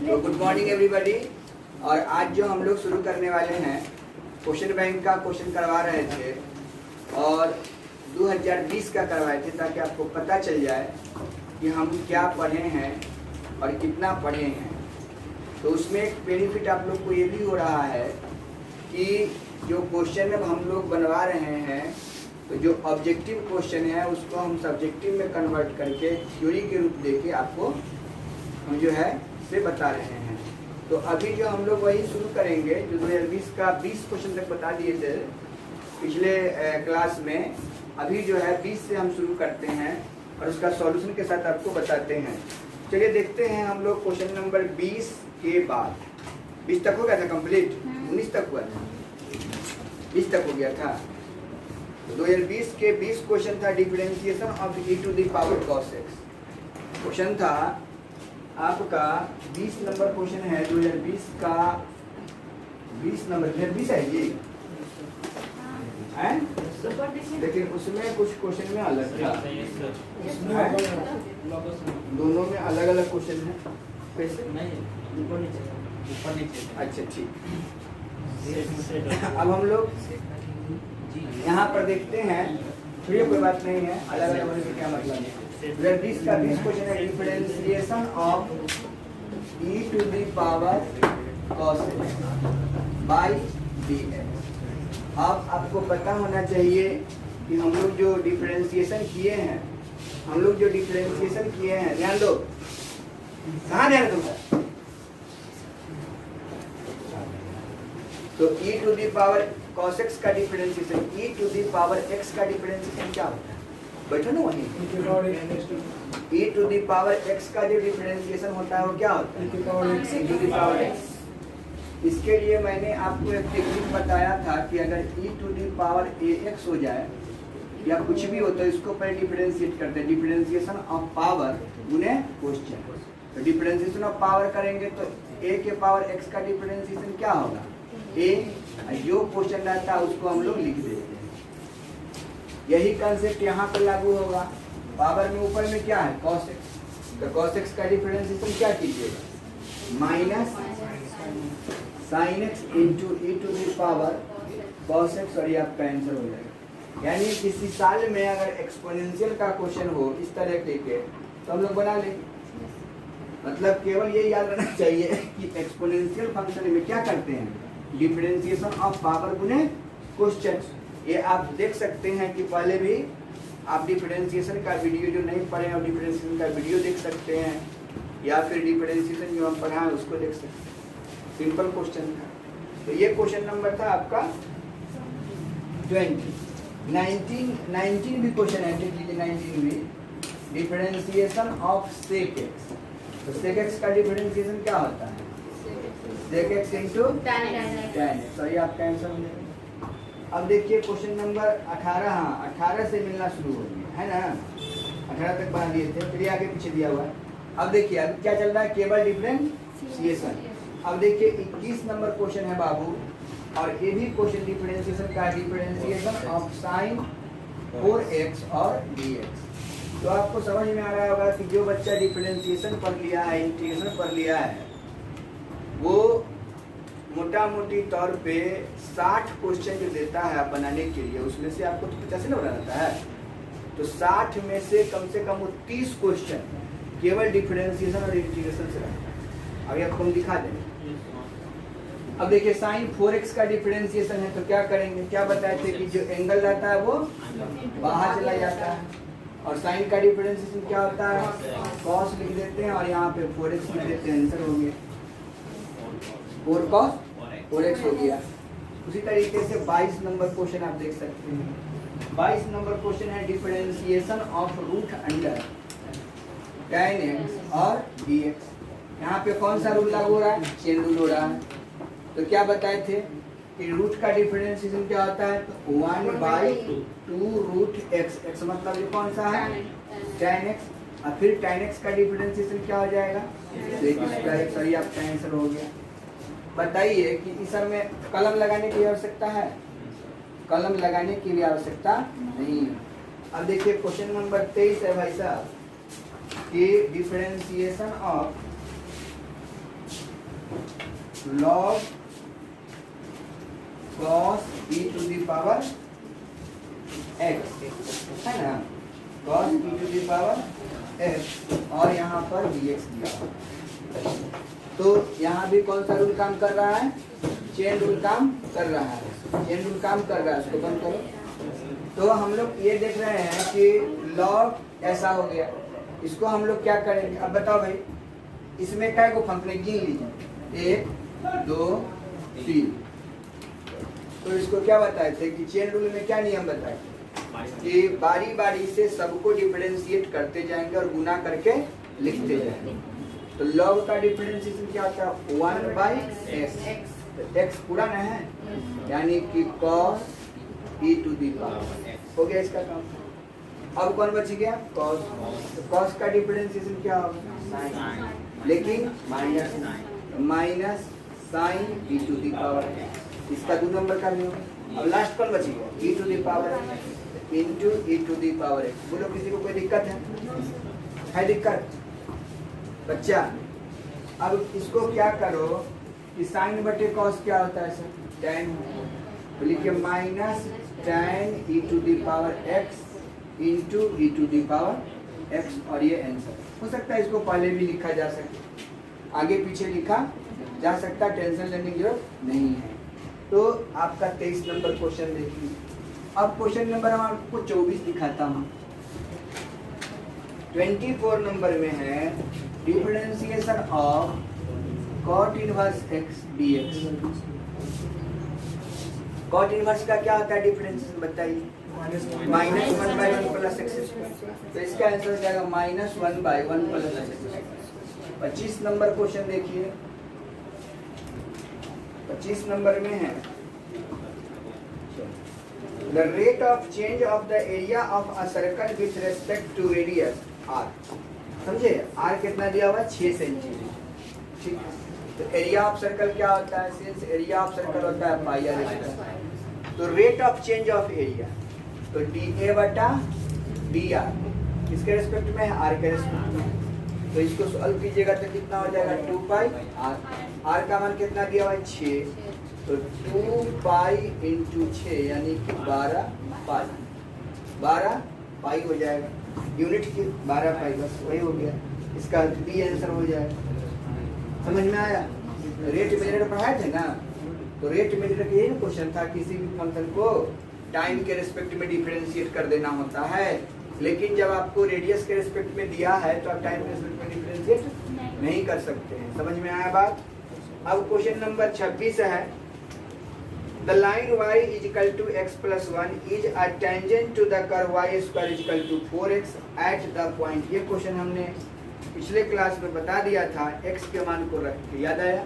तो good morning everybody. और आज जो हम लोग शुरू करने वाले हैं, क्वेश्चन बैंक का क्वेश्चन करवा रहे थे और 2020 का करवाए थे, ताकि आपको पता चल जाए कि हम क्या पढ़े हैं और कितना पढ़े हैं। तो उसमें एक बेनिफिट आप लोग को ये भी हो रहा है कि जो क्वेश्चन अब हम लोग बनवा रहे हैं, तो जो ऑब्जेक्टिव क्वेश्चन है उसको हम सब्जेक्टिव में कन्वर्ट करके थ्योरी के रूप देके आपको हम जो है से बता रहे हैं। तो अभी जो हम लोग वही शुरू करेंगे जो 2020 का 20 क्वेश्चन तक बता दिए थे पिछले क्लास में। अभी जो है 20 से हम शुरू करते हैं और उसका सॉल्यूशन के साथ आपको बताते हैं। चलिए देखते हैं हम लोग क्वेश्चन नंबर 20 के बाद। 20 तक हो गया था कंप्लीट, 19 तक हुआ था, 20 तक हो गया था। 2020 के 20 क्वेश्चन था differentiation of e to the power cos x। Question था आपका 20 नंबर क्वेश्चन है 2020 का 20 नंबर 2020 है ये है, लेकिन उसमें कुछ क्वेश्चन में अलग था, दोनों में अलग अलग क्वेश्चन है। कैसे? अच्छा ठीक। अब हम लोग यहाँ पर देखते हैं, फिर कोई बात नहीं है, अलग अलग होने से क्या मतलब है। 2020 का 20 क्वेश्चन है differentiation of e to the power cos x by dx। अब आपको पता होना चाहिए कि हम लोग जो डिफरेंशिएशन किए हैं, ध्यान दो, कहाँ ध्यान दूंगा। तो e to the power cos x का differentiation, e to the power x का डिफरेंशिएशन क्या होता है? बैठो ना वहीं। e to the power x का जो डिफरेंशिएशन होता है वो क्या होता है? e to the power x। इसके लिए मैंने आपको एक टेक्निक बताया था कि अगर e to the power ax हो जाए या कुछ भी हो तो इसको पहले डिफरेंशिएट करते हैं, डिफरेंशिएशन ऑफ पावर गुने क्वेश्चन। तो डिफरेंशिएशन ऑफ पावर करेंगे तो a के पावर x का डिफरेंशिएशन क्या होगा? a, जो क्वेश्चन रहता है उसको हम लोग लिख देते हैं। यही कंसेप्ट यहाँ पे लागू होगा। पावर में ऊपर में क्या है? cos x। तो cos x का डिफरेंशिएशन क्या कीजिएगा? Minus sin x into e to the power cos x, और ये आपका आंसर हो जाएगा। यानी किसी साल में अगर एक्सपोनेंशियल का क्वेश्चन हो इस तरह के तो हम लोग बना लेंगे। मतलब केवल ये याद रखना चाहिए कि एक्सपोनेंशियल फंक्शन में क्या करते हैं? डिफरेंशिएशन ऑफ पावर गुने क्वेश्चन। ये आप देख सकते हैं कि पहले भी आप डिफरेंशिएशन का वीडियो जो नहीं पढ़े हैं, डिफरेंशिएशन का वीडियो देख सकते हैं, या फिर डिफरेंशिएशन जो हम पढ़ा है उसको देख सकते हैं। सिंपल क्वेश्चन था। तो ये क्वेश्चन नंबर था आपका 20। 19 भी क्वेश्चन है, देख लीजिए 19 भी। Differentiation of sec x। तो sec x का डिफरेंशिएशन क्या होता है? sec x into tan x। तो ये आपका आंसर हो जाएगा। अब देखिए क्वेश्चन नंबर 18। हाँ, 18 से मिलना शुरू हो गया है ना, 18 तक बना दिए थे, फिर आगे पीछे दिया हुआ है। अब देखिए अब क्या चल रहा है? केवल डिफरेंशिएशन। अब देखिए 21 नंबर क्वेश्चन है बाबू, और ये भी क्वेश्चन डिफरेंशिएशन का, डिफरेंशिएशन ऑफ sin 4x और dx। तो आपको समझ में आ रहा होगा कि जो बच्चा डिफरेंशिएशन पढ़ लिया है, इंटीग्रेशन पढ़ लिया है, वो मोटा मोटी तौर पे 60 क्वेश्चन जो देता है बनाने के लिए, उसमें से आपको तो 50 ना बनाना है, तो 60 में से कम वो 30 क्वेश्चन केवल डिफरेंशिएशन और इंटीग्रेशन से रहता है। अभी आपको हम दिखा देंगे। अब देखिए sin 4x का डिफरेंशिएशन है, तो क्या करेंगे? क्या बताए थे कि जो एंगल रहता है वो बाहर चला जाता है, और साइन का डिफरेंशिएशन क्या होता है? cos लिख देते हैं और यहाँ पे 4x लिख देते हैं, आंसर हो गया 4 cos 4x हो गया। उसी तरीके से 22 नंबर क्वेश्चन आप देख सकते हैं। 22 नंबर क्वेश्चन है differentiation of root under tan x और dx। यहाँ पे कौन सा रूल लागू हो रहा है? चेन रूल हो रहा है। तो क्या बताए थे कि रूट का डिफरेंशिएशन क्या होता है? 1/2 रूट x। x मतलब ये कौन सा है? tan x। और फिर tan x का डिफरेंशिएशन क्या हो जाएगा? सॉरी, आपका आंसर हो गया। बताइए कि इस में कलम लगाने की आवश्यकता है? कलम लगाने की भी आवश्यकता नहीं है। अब देखिए क्वेश्चन नंबर 23 है भाई साहब, कि differentiation of log cos e to the power x, है ना, cos e to the power x, और यहाँ पर dx दिया हुआ। तो यहाँ भी कौन सा रूल काम कर रहा है? चेन रूल काम कर रहा है, चेन रूल काम कर रहा है। इसको बंद करो। तो हम लोग ये देख रहे हैं कि log ऐसा हो गया, इसको हम लोग क्या करेंगे? अब बताओ भाई, इसमें क्या को फंक्शन गिन लीजिए, 1 2 3। तो इसको क्या बताए थे कि चेन रूल में क्या नियम बताए थे कि बारी बारी से सबको डिफरेंशिएट करते जाएंगे और गुना करके लिखते जाएंगे। तो लॉग का डिफरेंशिएशन क्या होता है? 1/x, तो x पूरा ना है, यानी कि cos e to the power हो गया इसका काम। अब कौन बच गया? cos। तो cos का डिफरेंशिएशन क्या होगा? sin, लेकिन minus sine e to the power, इसका 2 नंबर का भी होगा। अब लास्ट कौन बच गया? e to the power into e to the power x। बोलो किसी को कोई दिक्कत है दिक्कत बच्चा? अब इसको क्या करो कि साइन बटे कॉस क्या होता है सर? tan। तो लिखिए minus tan e to the power x into e to the power x, और ये आंसर हो सकता है। इसको पहले भी लिखा जा सकता, आगे पीछे लिखा जा सकता, टेंशन लेने की जरूरत नहीं है। तो आपका 23 नंबर क्वेश्चन देखिए। अब क्वेश्चन नंबर हम आपको 24 दिखाता हूँ। 24 नंबर में है differentiation of cot inverse x dx। cot inverse का क्या होता है डिफरेंशिएशन बताइए? -1/1 प्लस x स्क्वायर। तो इसका आंसर हो जाएगा -1/1 plus x square. 25 number question देखिए। 25 नंबर में है the rate of change of the area of a circle with respect to radius r। समझे? r कितना दिया हुआ है? 6 सेंटीमीटर। ठीक, तो एरिया ऑफ सर्कल क्या होता है? सिंस एरिया ऑफ सर्कल होता है पाई r स्क्वायर। तो rate of change of area, तो dA बटा dr किसके रेस्पेक्ट में है? r के रेस्पेक्ट में। तो इसको सॉल्व कीजिएगा तो कितना हो जाएगा? 2πr। r का मान कितना दिया हुआ है? 6। तो 2π इंटू 6 यानी कि 12 पाई हो जाएगा। यूनिट की 12 पाई, बस वही हो गया। इसका बी आंसर हो जाएगा। समझ में आया? रेट मेजर पढ़ाए थे ना, तो रेट मेजर का यही क्वेश्चन था, किसी भी फंक्शन को टाइम के रिस्पेक्ट में डिफरेंशिएट कर देना होता है। लेकिन जब आपको रेडियस के रिस्पेक्ट में दिया है तो आप टाइम के रिस्पेक्ट में डिफरेंशिएट नहीं कर सकते हैं। समझ में आया बात? अब क्वेश्चन नंबर 26 है the line y is equal to x plus 1 is a tangent to the curve y square is equal to 4x at the point। ये क्वेश्चन हमने पिछले क्लास में बता दिया था, x के मान को रख के, याद आया?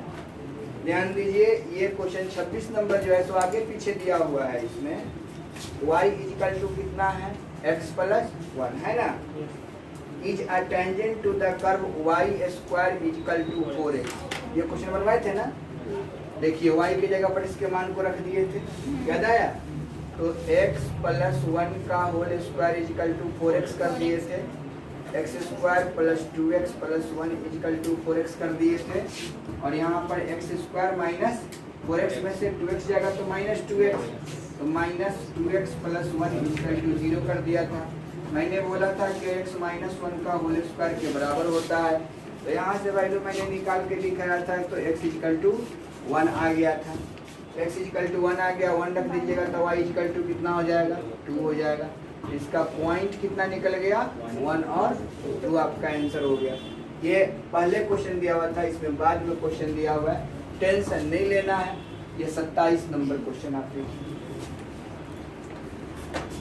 ध्यान दीजिए, ये क्वेश्चन 26 नंबर जो है सो आगे पीछे दिया हुआ है। इसमें y is equal to कितना है? x plus 1 है ना, is a tangent to the curve y square is equal to 4x। ये क्वेश्चन बनवाए थे ना, देखिए y की जगह पर इसके मान को रख दिए थे, याद आया? तो x प्लस 1 का whole square is equal to 4x कर दिए थे, x square plus 2x plus 1 is equal to 4x कर दिए थे, और यहाँ पर x स्क्वायर माइनस 4x में से 2x जाएगा तो माइनस 2x, तो minus 2x plus 1 is equal to 0 कर दिया था। मैंने बोला था कि x माइनस 1 का होल स्क्वायर के बराबर होता है, तो यहाँ से वैल्यू मैंने निकाल के दिखाया था, तो x इज इक्वल टू 1 आ गया था। x इक्वल टू 1 आ गया, 1 रख दीजिएगा तो y इक्वल टू कितना हो जाएगा? 2 हो जाएगा। इसका पॉइंट कितना निकल गया? 1 और 2 आपका आंसर हो गया। ये पहले क्वेश्चन दिया हुआ था, इसमें बाद में क्वेश्चन दिया हुआ है, टेंशन नहीं लेना है। ये 27 नंबर क्वेश्चन आप देखिए।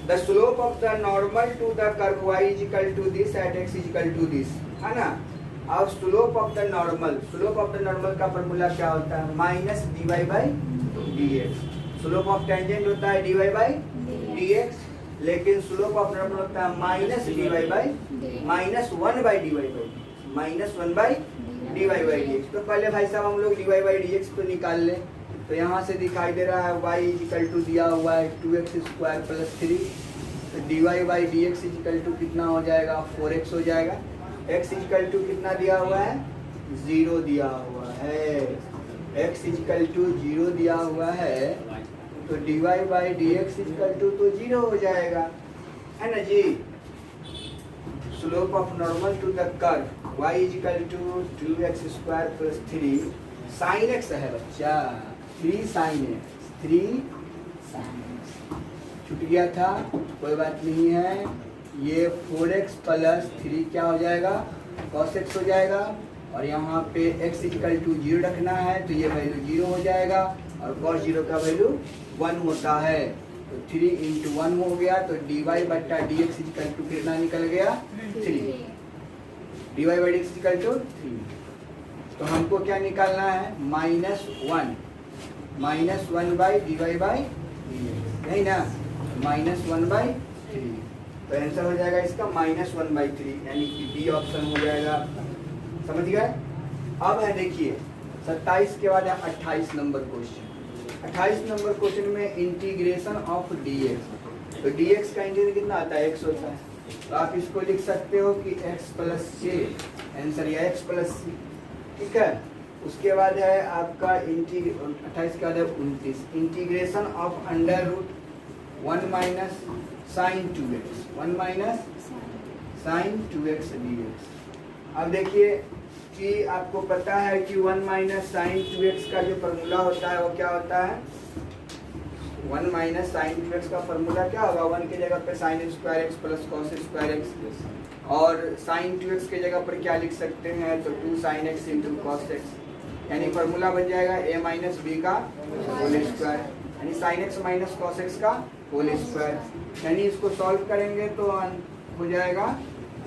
The slope of the normal to the curve y is equal to this at x is equal to this, है ना। अब slope of the normal, slope of the normal का फॉर्मूला क्या होता है? Minus dy by dx। Slope of tangent होता है dy by dx, लेकिन स्लोप ऑफ नॉर्मल होता है minus dy by minus 1 by dy by minus 1 by dy by dx। तो पहले भाई साहब हम लोग dy बाई dx को निकाल लें। तो यहाँ से दिखाई दे रहा है y इज इक्वल टू दिया हुआ है 2x स्क्वायर प्लस 3, तो dy by dx is equal to कितना हो जाएगा? 4x हो जाएगा। x इक्वल टू कितना दिया हुआ है? 0 दिया हुआ है। x इक्वल टू 0 दिया हुआ है तो dy by d x equal to तो 0 हो जाएगा, है ना जी। Slope of normal to the curve y equal to 2x square plus 3 sine x है बच्चा, 3 साइन x छूट गया था, कोई बात नहीं है। ये 4x प्लस 3 क्या हो जाएगा, cos x हो जाएगा, और यहाँ पे x इक्वल टू 0 रखना है तो ये वैल्यू 0 हो जाएगा, और cos 0 का वैल्यू 1 होता है, तो 3 इंटू 1 हो गया, तो dy बट्टा डी एक्स इक्वल टू कितना निकल गया 3, dy by d x equal to 3। तो हमको क्या निकालना है, -1 by dy by d x, नहीं ना, -1/3, तो आंसर हो जाएगा इसका -1/3, यानी कि बी ऑप्शन हो जाएगा। समझ गए। अब है देखिए 27 के बाद है 28 नंबर क्वेश्चन। 28 नंबर क्वेश्चन में इंटीग्रेशन ऑफ dx, तो dx का इंटीग्रेशन कितना आता है, x होता है, तो आप इसको लिख सकते हो कि x प्लस c, आंसर या x प्लस c, ठीक है। उसके बाद है आपका 28 के बाद है 29, integration of under root 1 minus sine 2x, 1 minus sine 2x dx। अब देखिए कि आपको पता है कि 1 माइनस साइन 2x का जो फॉर्मूला होता है वो क्या होता है, 1 माइनस साइन 2x का फॉर्मूला क्या होगा, 1 की जगह पे sign square x plus cos square x, और साइन 2x की जगह पर क्या लिख सकते हैं, तो 2 sine x into cos x, यानी फॉर्मूला बन जाएगा a माइनस बी का होल स्क्वायर, यानी sine x minus cos x का होल स्क्वायर, यानी इसको सॉल्व करेंगे तो हो जाएगा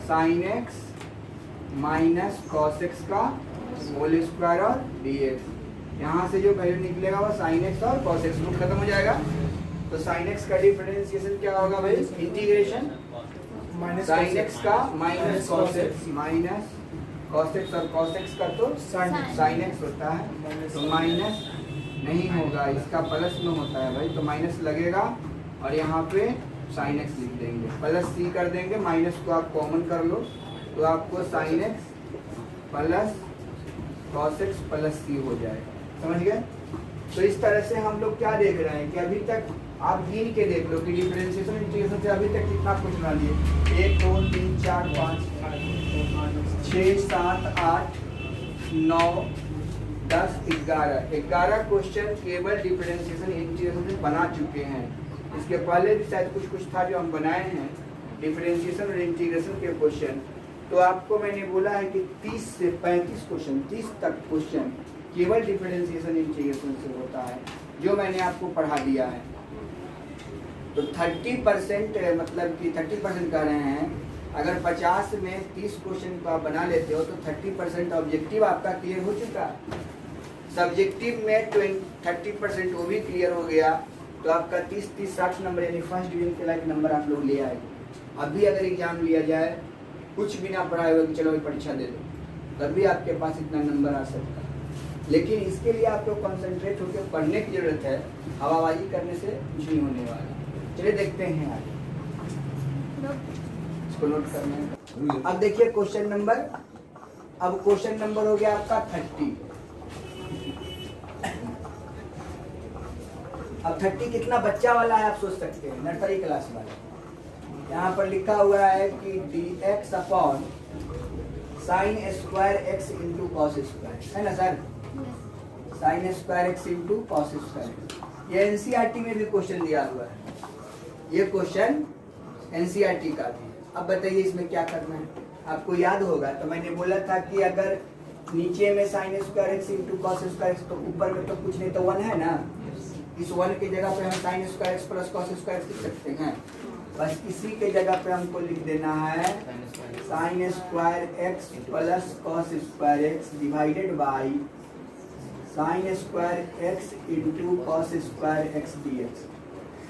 sine x minus cos x का होल स्क्वायर और dx। यहाँ से जो वैल्यू निकलेगा वो साइन x और कॉस x रूट खत्म हो जाएगा, तो साइन x का डिफरेंशिएशन क्या होगा भाई, इंटीग्रेशन साइन x का minus cos x, minus cos x और कॉस x का तो साइन x होता है, तो माइनस नहीं होगा, इसका प्लस में होता है भाई, तो माइनस लगेगा और यहाँ पे साइन x लिख देंगे, प्लस c कर देंगे, माइनस को आप कॉमन कर लो तो आपको sine x plus cos x plus c हो जाएगा। समझ गए। तो इस तरह से हम लोग क्या देख रहे हैं कि अभी तक आप गिन के देख लो कि डिफरेंशिएशन इंटीग्रेशन से अभी तक कितना कुछ बना लिए, 1 2 3 4 5 6 7 8 9 10 11 क्वेश्चन केवल डिफरेंशिएशन इंटीग्रेशन से बना चुके हैं। इसके पहले भी शायद कुछ था जो हम बनाए हैं डिफरेंशिएशन और इंटीग्रेशन के क्वेश्चन। तो आपको मैंने बोला है कि 30 से 35 क्वेश्चन, 30 तक क्वेश्चन केवल डिफरेंशिएशन इंटीग्रेशन से होता है, जो मैंने आपको पढ़ा दिया है। तो 30% मतलब कि 30% कह रहे हैं, अगर 50 में 30 क्वेश्चन को आप बना लेते हो तो 30% ऑब्जेक्टिव आपका क्लियर हो चुका है। सब्जेक्टिव में 30% वो भी क्लियर हो गया, तो आपका 30-60 नंबर यानी फर्स्ट डिवीजन के लायक नंबर आप लोग ले आए। अभी अगर एग्जाम लिया जाए कुछ भी ना पढ़ाए हुए कि चलो परीक्षा दे दो, तब भी आपके पास इतना नंबर आ सकता है। लेकिन इसके लिए आपको कंसंट्रेट होकर पढ़ने की जरूरत है, हवाबाजी करने से कुछ नहीं होने वाला। चलिए देखते हैं आगे, इसको नोट करना है। अब देखिए क्वेश्चन नंबर, अब क्वेश्चन नंबर हो गया आपका 30। अब 30 कितना बच्चा वाला है आप सोच सकते हैं, नर्सरी क्लास वाला। यहाँ पर लिखा हुआ है कि dx upon sine square x into cos square, है ना sir, sign square x into cos square. ये एनसीईआरटी में भी क्वेश्चन दिया हुआ है, ये क्वेश्चन एनसीईआरटी का भी। अब बताइए इसमें क्या करना है, आपको याद होगा तो मैंने बोला था कि अगर नीचे में sign square x into cos square तो ऊपर में तो कुछ नहीं तो 1 है ना, इस 1 की जगह पे हम sign square x plus cos square लिख सकते हैं। बस इसी के जगह पे हमको लिख देना है sign square x plus cos square x divided by sine square x into cos square x dx।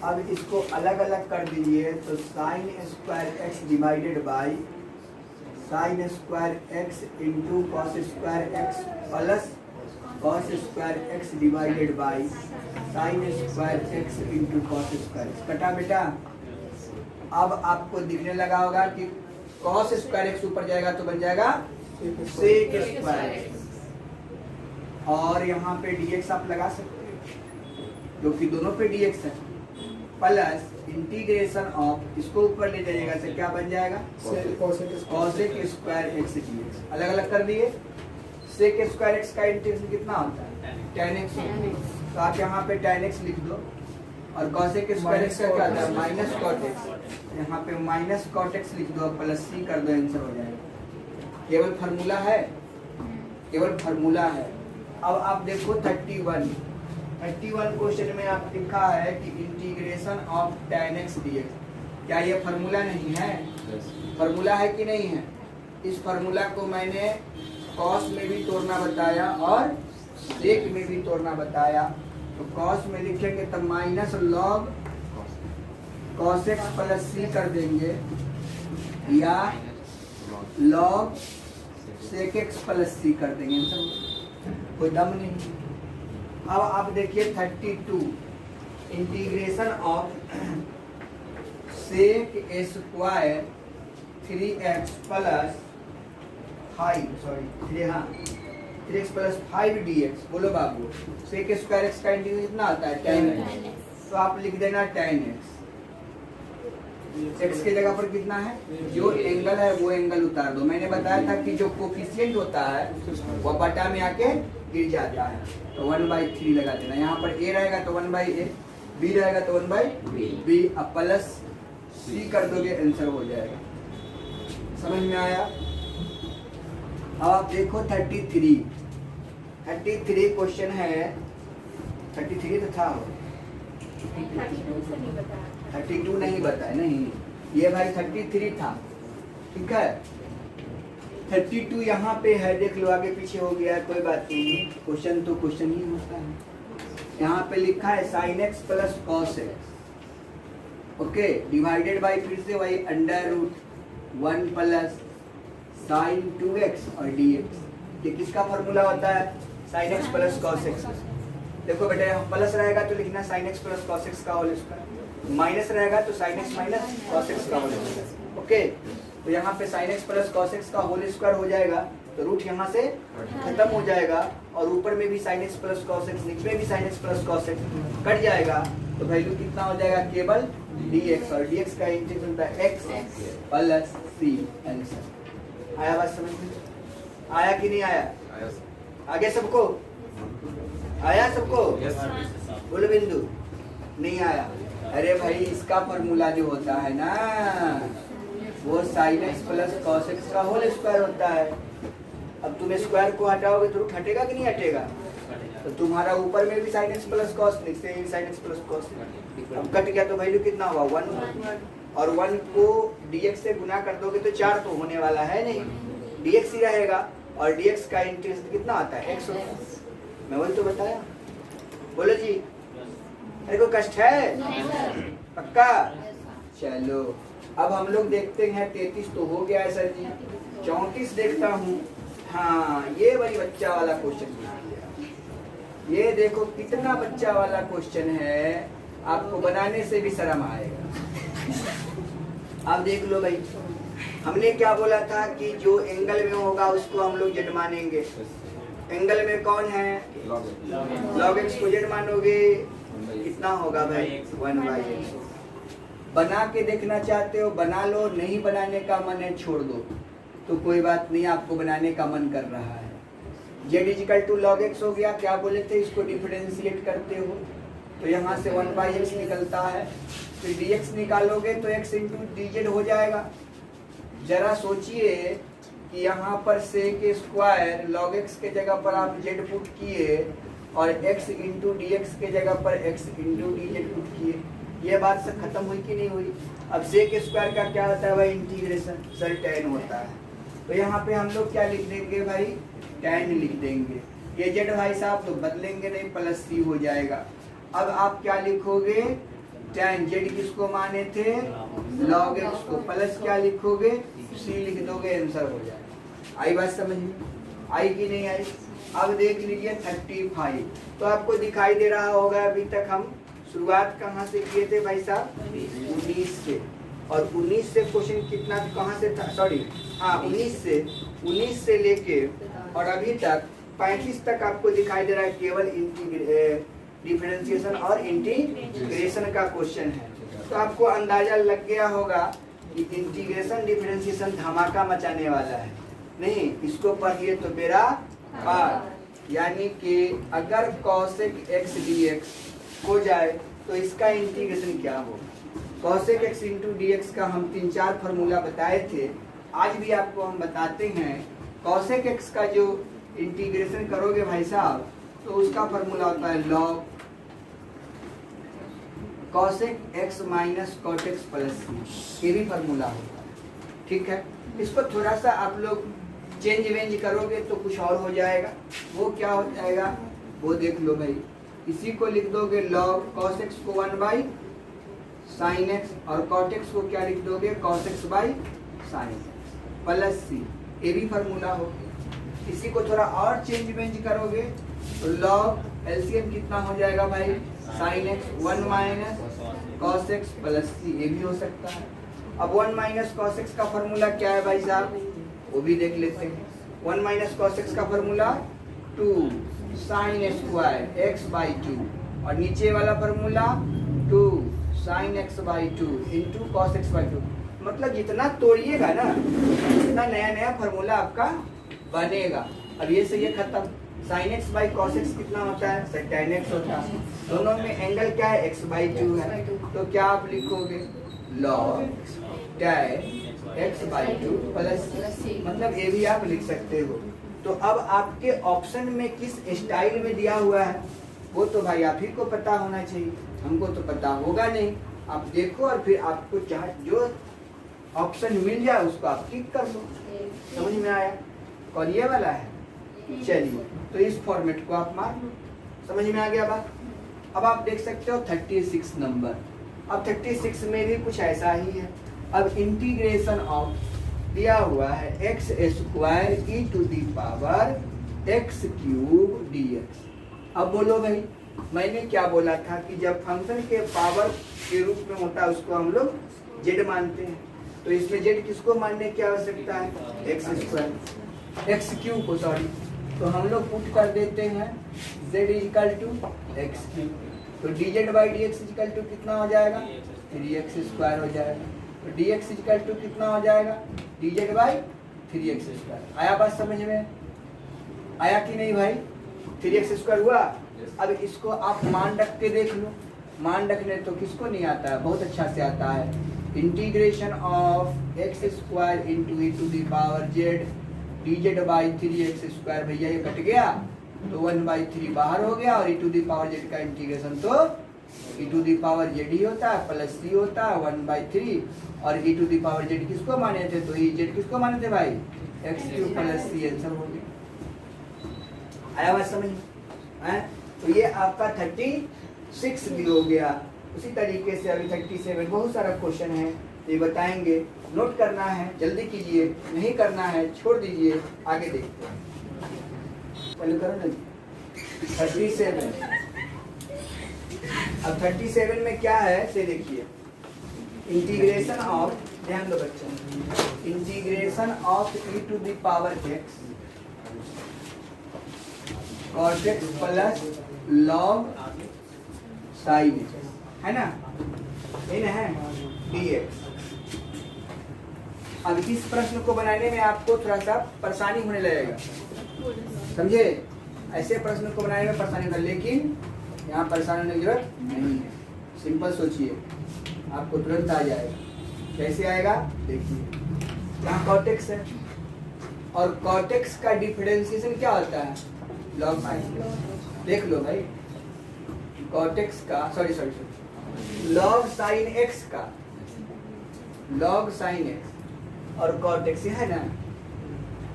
अब इसको अलग अलग कर दीजिए, तो sign square x divided by sine square x into cos square x plus cos square x divided by sine square x into cos square x। कटा बेटा। अब आपको दिखने लगा होगा कि कॉस स्क्वायर x ऊपर जाएगा तो बन जाएगा सेक स्क्वायर x, और यहाँ पे dx आप लगा सकते हो क्योंकि दोनों पे dx है, प्लस इंटीग्रेशन ऑफ, इसको ऊपर ले जाइएगा तो क्या बन जाएगा cosec स्क्वायर x dx। अलग अलग कर दिए। sec स्क्वायर x का इंटीग्रेशन कितना होता है tan x, तो आप यहाँ पे tan x लिख दो और cosec स्क्वायर x का क्या होता है माइनस cot x, यहाँ पे माइनस cot x लिख दो प्लस c कर दो, आंसर हो जाएगा। केवल फार्मूला है, केवल फार्मूला है। अब आप देखो 31 क्वेश्चन में आप लिखा है कि integration of tan x dx, क्या ये फार्मूला नहीं है? फार्मूला है कि नहीं है? इस फार्मूला को मैंने cos में भी तोड़ना बताया और sec में भी तोड़ना बताया। तो cos में लिखेंगे तब minus log cos x plus c कर देंगे या log sec x plus c कर देंगे, कोई दम नहीं। अब आप देखिए 32 integration of sec square 3x plus 3x plus 5 dx। बोलो बाबू, sec स्क्वायर x का इंटीग्रेशन कितना आता है tan x, तो आप लिख देना tan x। x के जगह पर कितना है, जो एंगल है वो एंगल उतार दो। मैंने बताया था कि जो कोफिशिएंट होता है वो बटा में आके गिर जाता है, तो 1/3 लगा देना। यहाँ पर a रहेगा तो 1/a, b रहेगा तो 1/b, अब प्लस c कर दोगे आंसर हो जाएगा। समझ में आया? अब आप देखो 33 क्वेश्चन है। 33 तो था, 32 नहीं बताया, नहीं ये भाई 33 था, ठीक है। 32 यहाँ पे है, देख लो आगे पीछे हो गया, कोई बात नहीं, क्वेश्चन तो क्वेश्चन ही होता है। यहाँ पे लिखा है sin x plus cos x, okay, divided by फिर से वही √1 प्लस sin 2x और dx। ये किसका फॉर्मूला होता है? sin x plus cos x। देखो बेटे, प्लस रहेगा तो लिखना sin x plus cos x का होल स्क्वायर, माइनस रहेगा तो sin x minus cos x का होल स्क्वायर, ओके। तो यहाँ पे sin x plus cos x का होल स्क्वायर हो जाएगा, तो रूट यहाँ से खत्म हो जाएगा और ऊपर में भी sin x plus cos x, नीचे में भी sin x plus cos x cut जाएगा, तो वैल्यू कितना हो जाएगा केवल dx, और dx का इंटीग्रेशन होता है x प्लस c। आंसर आया? बात समझ में आया कि नहीं आया? आगे सबको आया? सबको बोलो बिंदु, नहीं आया? अरे भाई, इसका फॉर्मूला जो होता है ना वो sin x plus cos x का होल स्क्वायर होता है। अब तुम स्क्वायर को हटाओगे तो रूट हटेगा कि नहीं हटेगा? तो तुम्हारा ऊपर में भी sin x प्लस cos, नीचे में भी sin x प्लस cos। अब कट गया तो वैल्यू कितना हुआ 1, और 1 को dx से गुना कर दोगे तो 4 तो होने वाला है नहीं, dx ही रहेगा, और dx का इंटीग्रेशन कितना आता है x होता है। मैं वही तो बताया, बोलो जी। अरे को कष्ट है? पक्का? चलो अब हम लोग देखते हैं 33 तो हो गया है सर जी, 34 देखता हूँ। हाँ, ये वही बच्चा वाला क्वेश्चन, ये देखो कितना बच्चा वाला क्वेश्चन है, आपको बनाने से भी शर्म आएगा। आप देख लो भाई, हमने क्या बोला था कि जो एंगल में होगा उसको हम लोग जेड मानेंगे। एंगल में कौन है? log x को जेड मानोगे, कितना होगा भाई 1/x। बना के देखना चाहते हो बना लो, नहीं बनाने का मन है छोड़ दो, तो कोई बात नहीं, आपको बनाने का मन कर रहा है। z log x हो गया, क्या बोले थे, इसको डिफरेंशिएट करते हो तो यहाँ से 1/x निकलता है, फिर dx निकालोगे तो x इंटू dz हो जाएगा। जरा सोचिए कि यहाँ पर sec स्क्वायर log x के जगह पर आप z पुट किए और x इंटू dx के जगह पर x इंटू dz पुट किए, ये बात से खत्म हुई कि नहीं हुई? अब sec स्क्वायर का क्या होता है भाई? इंटीग्रेशन, सर tan होता है, तो यहाँ पे हम लोग क्या लिख देंगे भाई? tan लिख देंगे। ये z भाई साहब तो बदलेंगे नहीं, प्लस c हो जाएगा। अब आप क्या लिखोगे? tan, z किसको माने थे? log x को, प्लस क्या लिखोगे? c लिख दोगे, आंसर हो जाएगा। आई बात समझ में? आई कि नहीं आई? अब देख लीजिए 35, तो आपको दिखाई दे रहा होगा अभी तक हम शुरुआत कहाँ से किए थे भाई साहब? 19 से, और 19 से क्वेश्चन कितना कहाँ से था? सॉरी हाँ 19 से लेके और अभी तक 35 तक आपको दिखाई दे रहा है केवल डिफरेंशिएशन और इंटीग्रेशन का क्वेश्चन है। तो आपको अंदाजा लग गया होगा कि इंटीग्रेशन डिफरेंशिएशन धमाका मचाने वाला है। नहीं, इसको पढ़िए तो बेरा पार। यानी कि अगर cosec x dx हो जाए तो इसका इंटीग्रेशन क्या होगा। cosec x इंटू dx का हम 3-4 फार्मूला बताए थे, आज भी आपको हम बताते हैं। cosec x का जो इंटीग्रेशन करोगे भाई साहब तो उसका फार्मूला होता है log cosec x minus cot x plus c, ये भी फार्मूला होता है। ठीक है, इसको थोड़ा सा आप लोग चेंज वेंज करोगे तो कुछ और हो जाएगा। वो क्या हो जाएगा वो देख लो भाई। इसी को लिख दोगे log cos x को 1 बाई साइन x और cot x को क्या लिख दोगे cos x by sine x plus c, ये भी फार्मूला हो। इसी को थोड़ा और चेंज वेंज करोगे तो log एलसीएम कितना हो जाएगा भाई sine x 1 minus cos x plus c, ये भी हो सकता है। अब 1 माइनस cos x का फार्मूला क्या है भाई साहब, वो भी देख लेते हैं। 1 माइनस cos x का formula 2 sine square x by 2 और नीचे वाला formula 2 sine x by 2 into cos x by 2। मतलब जितना तोड़िएगा ना उतना नया नया फार्मूला आपका बनेगा। अब ये से ये खत्म। Sine x by cos x कितना होता है tan x होता है। दोनों में एंगल क्या है x बाई 2 है, तो क्या आप लिखोगे log tan x by 2 plus c, मतलब ये भी आप लिख सकते हो। तो अब आपके ऑप्शन में किस स्टाइल में दिया हुआ है वो तो भाई आप ही को पता होना चाहिए, हमको तो पता होगा नहीं। आप देखो और फिर आपको चाहे जो ऑप्शन मिल जाए उसको आप टिक कर लो। समझ में आया? और ये वाला है, चलिए तो इस फॉर्मेट को आप मार लो। समझ में आ गया बात? अब आप देख सकते हो 36 नंबर। अब 36 में भी कुछ ऐसा ही है। अब इंटीग्रेशन ऑफ दिया हुआ है x square e to the power x cube dx। अब बोलो भाई, मैंने क्या बोला था कि जब फंक्शन के पावर के रूप में होता है उसको हम लोग z मानते हैं। तो इसमें z किसको मानने की आवश्यकता है x स्क्वायर x क्यूब को, सॉरी। तो हम लोग पुट कर देते हैं z इक्वल टू x क्यूब। तो dz by dx equal to कितना हो जाएगा 3x स्क्वायर हो जाएगा। तो dx इक्वल टू कितना हो जाएगा dz बाई 3x स्क्वायर। आया बात समझ में? आया कि नहीं भाई? 3x स्क्वायर हुआ। अब इसको आप मान रख के देख लो। मान रखने तो किसको नहीं आता है, बहुत अच्छा से आता है। Integration of x square into e to the power z dz by 3x square, भैया ये कट गया तो 1/3 बाहर हो गया और e to the power z का इंटीग्रेशन तो e to the power z ही होता है प्लस c होता है 1/3। और e to the power z किसको माने थे, तो e z किसको माने थे भाई x cube plus c, answer हो गया। आया बात समझ में? तो ये आपका 36 भी हो गया। उसी तरीके से अभी 37 बहुत सारा क्वेश्चन है, ये बताएंगे। नोट करना है जल्दी कीजिए, नहीं करना है छोड़ दीजिए, आगे देखते हैं। चलो करो ना 37। अब 37 में क्या है से देखिए, इंटीग्रेशन ऑफ, ध्यान दो बच्चों, integration of e to the power x cos x plus log sin x, है ना, ये ना है dx। अब इस प्रश्न को बनाने में आपको थोड़ा सा परेशानी होने लगेगा, समझे? ऐसे प्रश्न को बनाने में परेशानी होगा, लेकिन यहाँ परेशान होने की जरूरत नहीं है। सिंपल सोचिए, आपको तुरंत आ जाएगा। कैसे आएगा देखिए, यहाँ cot x है और cot x का डिफरेंशिएशन क्या होता है log sin। देख लो भाई, cot x का सॉरी log sin x का log sin x और cot x है ना।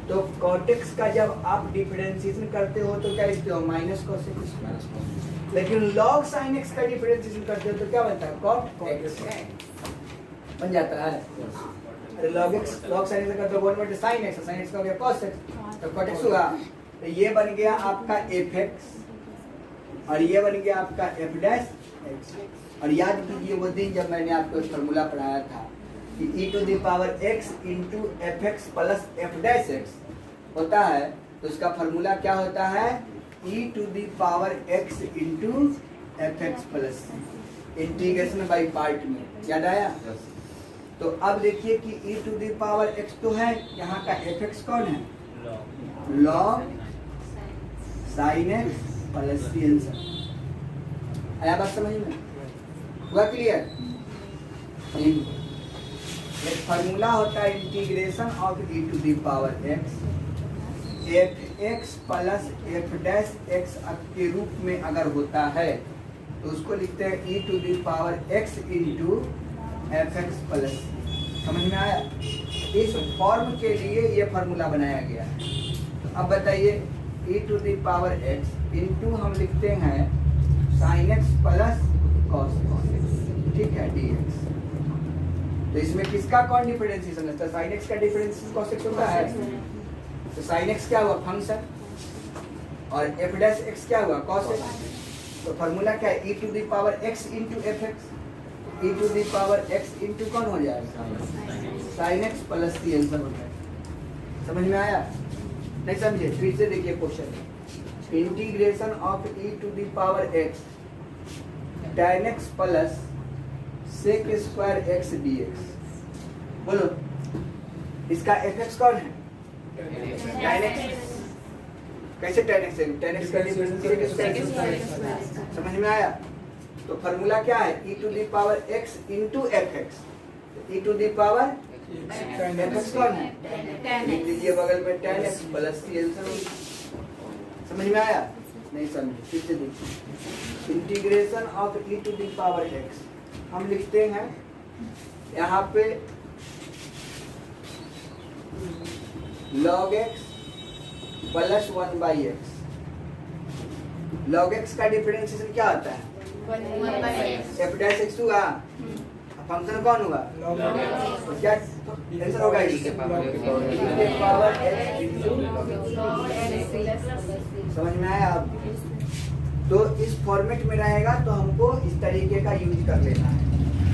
तो cot x का जब आप डिफरेंशिएशन करते हो तो क्या लिखते हो माइनस cos x, लेकिन log sin x का डिफरेंशिएशन करते हो तो क्या बनता है cot x बन जाता है। अरे log x log sin x का तो 1/sin x, sin x का हो गया cos x, तो cot x हुआ। तो ये बन गया आपका fx और ये बन गया आपका f डैश x। और याद कीजिए वो दिन जब मैंने आपको फॉर्मूला पढ़ाया था कि e to the power x into f x plus f dash x होता है तो उसका फॉर्मूला क्या होता है, e to the power x into f x plus c, integration by part में, याद आया? तो अब देखिए कि e to the power x तो है, यहाँ का एफ एक्स कौन है, लॉग साइन एक्स प्लस सी आंसर। आया बात समझ में? हुआ क्लियर? एक फार्मूला होता है integration of e to the power x, f x plus f dash x के रूप में अगर होता है तो उसको लिखते हैं e to the power x into f x plus. समझ में आया? इस फॉर्म के लिए ये फार्मूला बनाया गया है। तो अब बताइए e to the power x into हम लिखते हैं sine x plus cos x, ठीक है, dx। तो इसमें किसका कौन डिफरेंशिएशन है? साइन एक्स का डिफरेंशिएशन कॉस एक्स होता है। तो साइन एक्स क्या हुआ, फंक्शन, और एफ डैश एक्स क्या हुआ, कॉस एक्स। तो फार्मूला क्या है, e to the power x into f x, e to the power x into कौन हो जाएगा, साइन एक्स प्लस सी आंसर हो जाएगा। समझ में आया? नहीं समझे? फिर से देखिए question, integration of e to the power x tan x plus sec square x dx। बोलो इसका एफ एक्स कौन है, tan x। कैसे tan x है? tan x का डिफरेंस सेक स्क्वायर। समझ में आया? तो फार्मूला क्या है, e to the power x into f x. e to the power f x कौन है, लिख लीजिए बगल में tan x प्लस सी आंसर। समझ में आया? नहीं समझे? फिर से देखिए, integration of e to the power x हम लिखते हैं यहाँ पे log x plus 1/x। log x का डिफरेंशिएशन क्या होता है, एफ डैश एक्स हुआ, फंक्शन कौन हुआ, तो क्या आंसर होगा, इसके पावर x इंटू। समझ में आया? अब तो इस फॉर्मेट में रहेगा तो हमको इस तरीके का यूज कर लेना है।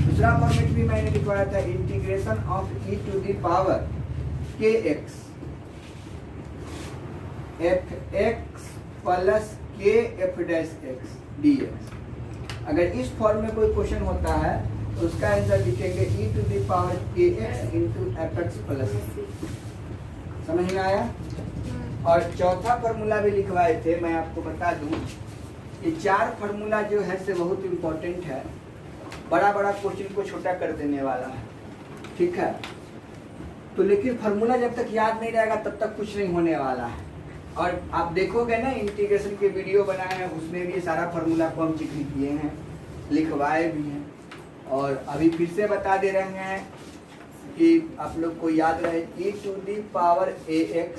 दूसरा फॉर्मेट भी मैंने लिखवाया था, integration of e to the power kx f x plus k f dash x dx। अगर इस फॉर्म में कोई क्वेश्चन होता है तो उसका आंसर लिखेंगे e to the power kx into f x plus. समझ में आया? और चौथा फार्मूला भी लिखवाए थे, मैं आपको बता दूं, ये चार फार्मूला जो है से बहुत इम्पोर्टेंट है, बड़ा बड़ा क्वेश्चन को छोटा कर देने वाला है, ठीक है? तो लेकिन फार्मूला जब तक याद नहीं रहेगा तब तक कुछ नहीं होने वाला है। और आप देखोगे ना, इंटीग्रेशन के वीडियो बनाए हैं उसमें भी सारा फार्मूला को हम जिक्र किए हैं, लिखवाए भी हैं, और अभी फिर से बता दे रहे हैं कि आप लोग को याद रहे, e to the power ax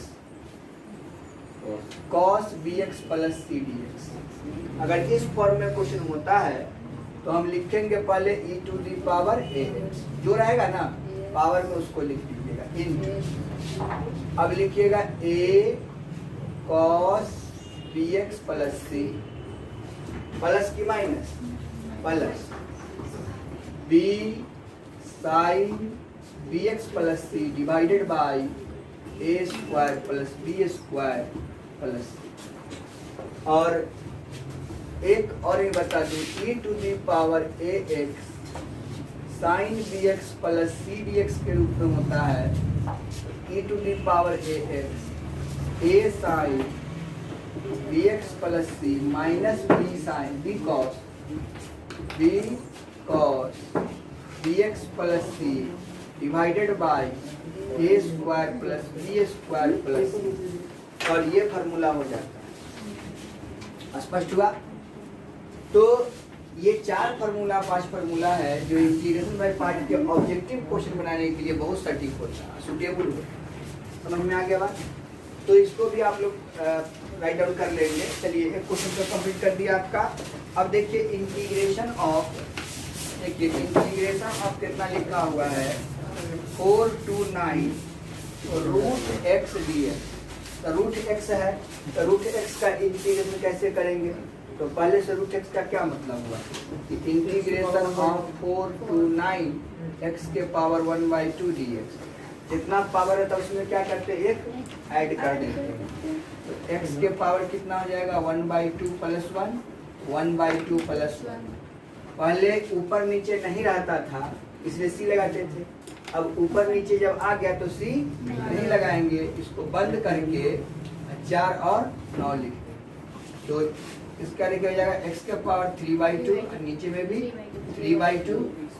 cos bx plus C dx। अगर इस फॉर्म में क्वेश्चन होता है तो हम लिखेंगे पहले e to the power ax, जो रहेगा ना पावर में उसको लिख दीजिएगा इन। अब लिखिएगा a cos bx plus c, plus की minus, plus b sin bx plus c divided by a square plus b square plus. और एक और ये बता दूं, e to the power ax sine bx plus C dx के रूप में होता है, e to the power ax a sine bx plus c minus b sine b cos bx plus c divided by a square plus b square plus. और ये formula हो जाता है। स्पष्ट हुआ? तो ये चार फार्मूला, 5 फार्मूला है जो इंटीग्रेशन बाय पार्ट के ऑब्जेक्टिव क्वेश्चन बनाने के लिए बहुत सटीक होता है, सुटेबल होता है। समझ में आ गया बात? तो इसको भी आप लोग राइट डाउन कर लेंगे। चलिए एक क्वेश्चन तो कंप्लीट कर दिया आपका। अब देखिए इंटीग्रेशन ऑफ, देखिए इंटीग्रेशन ऑफ कितना लिखा हुआ है, 4 to 9 रूट एक्स dx। तो रूट एक्स है, तो रूट एक्स का इंटीग्रेशन कैसे करेंगे? तो पहले से रूट एक्स का क्या मतलब हुआ कि इंटीग्रेशन ऑफ 4 to 9 x के पावर 1/2 dx। जितना पावर है तो उसमें क्या करते हैं, एक ऐड कर देते हैं। तो x के पावर कितना हो जाएगा, 1/2 + 1, 1/2 + 1। पहले ऊपर नीचे नहीं रहता था इसलिए c लगाते थे, अब ऊपर नीचे जब आ गया तो c नहीं लगाएंगे, इसको बंद करके 4 और 9 लिखते हैं। तो इसका लिखा जाएगा x का पावर 3/2 और नीचे में भी 3/2,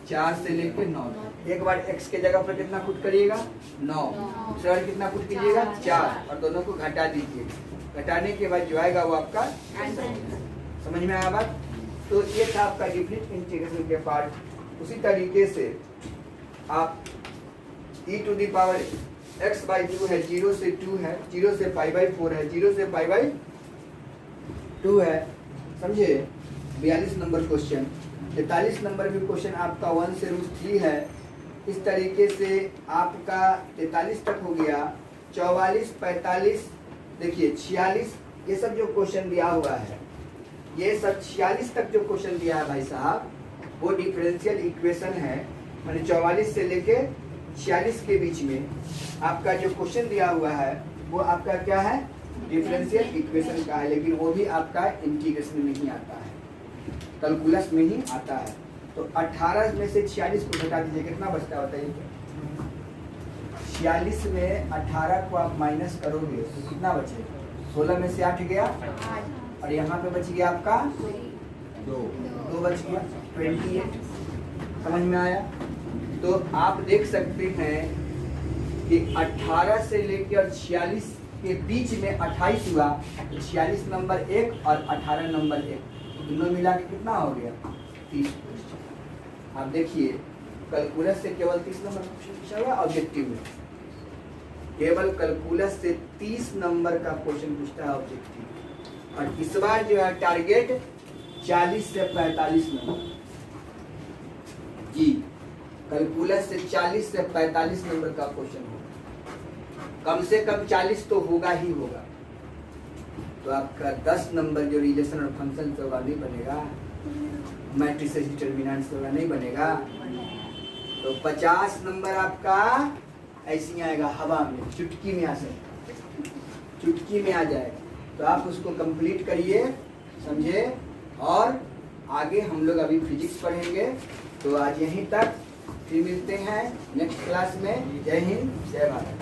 4 से लेके 9। एक बार x के जगह पर कितना पुट करिएगा, 9, सर कितना पुट कीजिएगा, 4, और दोनों को घटा दीजिए। घटाने के बाद जो आएगा वो आपका समझ में आया बात। तो ये था आपका डिफरेंट इंटीग्रेशन के पार्ट। उसी तरीके से आप e⁻ x/2 है, 0 से 2 है, 0 से π/4 है, 0 से π/2 है, समझे। 42 नंबर क्वेश्चन। 43 नंबर भी क्वेश्चन आपका 1 से √3 है। इस तरीके से आपका 43 तक हो गया। 44, 45, देखिए 46, ये सब जो क्वेश्चन दिया हुआ है, ये सब 46 तक जो क्वेश्चन दिया है भाई साहब, वो डिफरेंशियल इक्वेशन है। मैंने 44 से लेके 46 के बीच में आपका जो क्वेश्चन दिया हुआ है वो आपका क्या है, डिफरेंशियल इक्वेशन का है, लेकिन वो भी आपका इंटीग्रेशन में ही आता है, कैलकुलस में ही आता है। तो 18 में से 46 को घटा दीजिए, कितना बचता है बताइए। 46 में 18 को आप माइनस करोगे तो कितना बचेगा, 16 में से 8 गया और यहाँ पे बच गया आपका 2 बच गया, 28। समझ में आया। तो आप देख सकते हैं कि 18 से लेकर 46 के बीच में 28 हुआ, 46 नंबर 1 और 18 नंबर 1, दोनों मिला के कितना हो गया, 30 क्वेश्चन। आप देखिए कैलकुलस से केवल 30 नंबर पूछा हुआ, ऑब्जेक्टिव में केवल कैलकुलस से 30 नंबर का क्वेश्चन पूछता है ऑब्जेक्टिव। और इस बार जो है टारगेट 40 से 45 नंबर जी, कैलकुलस से 40 से 45 नंबर का क्वेश्चन होगा, कम से कम 40 तो होगा ही होगा। तो आपका 10 नंबर जो रिलेशन और फंक्शन से होगा नहीं बनेगा, मैट्रिसेस डिटरमिनेंट्स होगा नहीं बनेगा। तो 50 नंबर आपका ऐसे ही आएगा, हवा में चुटकी में आ सकता, चुटकी में आ जाएगा। तो आप उसको कंप्लीट करिए, समझे। और आगे हम लोग अभी फिजिक्स पढ़ेंगे। तो आज यहीं तक, फिर मिलते हैं नेक्स्ट क्लास में। जय हिंद, जय भारत।